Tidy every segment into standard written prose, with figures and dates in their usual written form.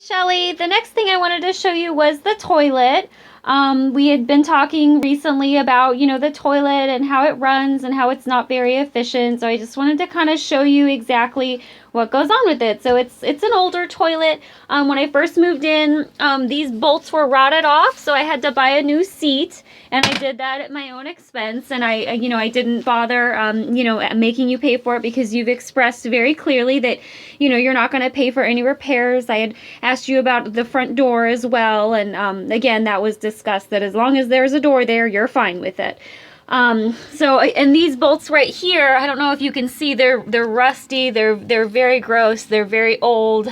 Shelly, the next thing I wanted to show you was the toilet. We had been talking recently about, the toilet and how it runs and how it's not very efficient. So I just wanted to kind of show you exactly what goes on with it. So it's an older toilet. When I first moved in, these bolts were rotted off, so I had to buy a new seat, and I did that at my own expense. And I didn't bother, making you pay for it because you've expressed very clearly that, you're not going to pay for any repairs. I had asked you about the front door as well, and again, that was discussed that as long as there's a door there, you're fine with it. And these bolts right here, I don't know if you can see, they're rusty, they're very gross, they're very old.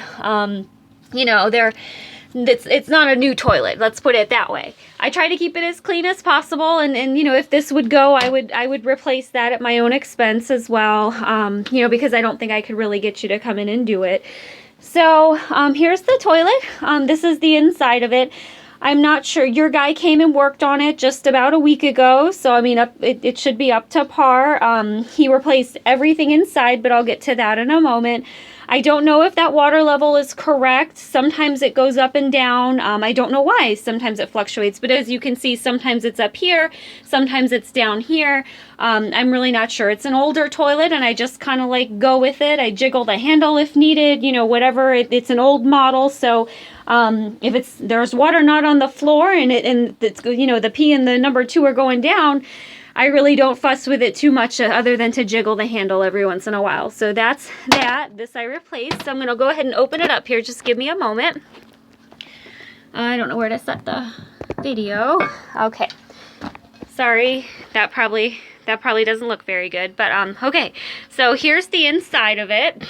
It's not a new toilet, let's put it that way. I try to keep it as clean as possible, and if this would go, I would replace that at my own expense as well, because I don't think I could really get you to come in and do it. So here's the toilet. This is the inside of it. I'm not sure. Your guy came and worked on it just about a week ago, so I mean, it should be up to par. He replaced everything inside, but I'll get to that in a moment. I don't know if that water level is correct. Sometimes it goes up and down. I don't know why. Sometimes it fluctuates, but as you can see, sometimes it's up here, sometimes it's down here. I'm really not sure. It's an older toilet, and I just kind of like go with it. I jiggle the handle if needed, whatever. It's an old model, so if there's water not on the floor and it's the P and the number 2 are going down, I really don't fuss with it too much other than to jiggle the handle every once in a while. So that's that. This I replaced. So I'm going to go ahead and open it up here. Just give me a moment. I don't know where to set the video. Okay. Sorry. That probably doesn't look very good, but okay. So here's the inside of it.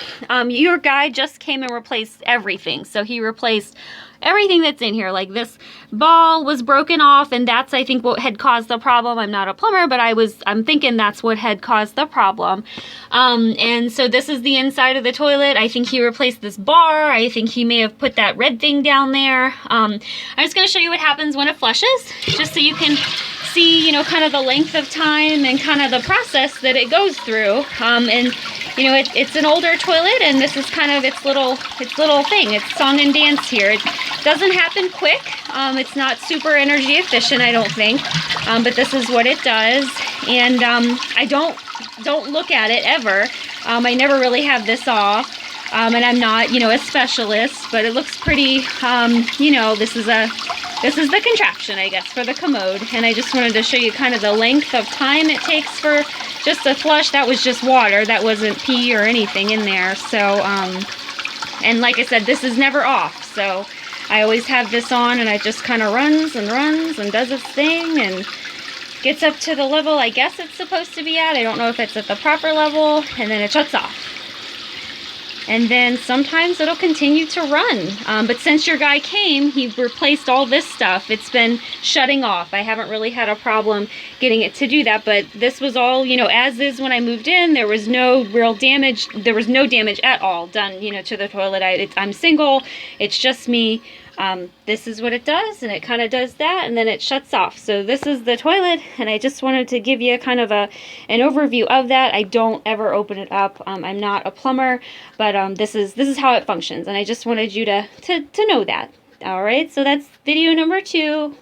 Your guy just came and replaced everything. So he replaced everything that's in here. Like this ball was broken off, and that's, I think, what had caused the problem. I'm not a plumber, but I'm thinking that's what had caused the problem. And so this is the inside of the toilet. I think he replaced this bar. I think he may have put that red thing down there. I'm just going to show you what happens when it flushes, just so you can see, kind of the length of time and kind of the process that it goes through. It's an older toilet, and this is kind of its little thing. It's song and dance here. It doesn't happen quick. It's not super energy efficient, I don't think. But this is what it does. And I don't look at it ever. I never really have this off. And I'm not, a specialist, but it looks pretty, this is the contraption, I guess, for the commode. And I just wanted to show you kind of the length of time it takes for just a flush. That was just water. That wasn't pee or anything in there. So, and like I said, this is never off. So I always have this on, and it just kind of runs and does its thing and gets up to the level I guess it's supposed to be at. I don't know if it's at the proper level, and then it shuts off. And then sometimes it'll continue to run. But since your guy came, he replaced all this stuff. It's been shutting off. I haven't really had a problem getting it to do that. But this was all, as is when I moved in. There was no real damage. There was no damage at all done, to the toilet. I'm single. It's just me. This is what it does, and it kind of does that, and then it shuts off. So this is the toilet, and I just wanted to give you kind of an overview of that. I don't ever open it up. I'm not a plumber, but this is how it functions, and I just wanted you to know that. All right, so that's video number 2.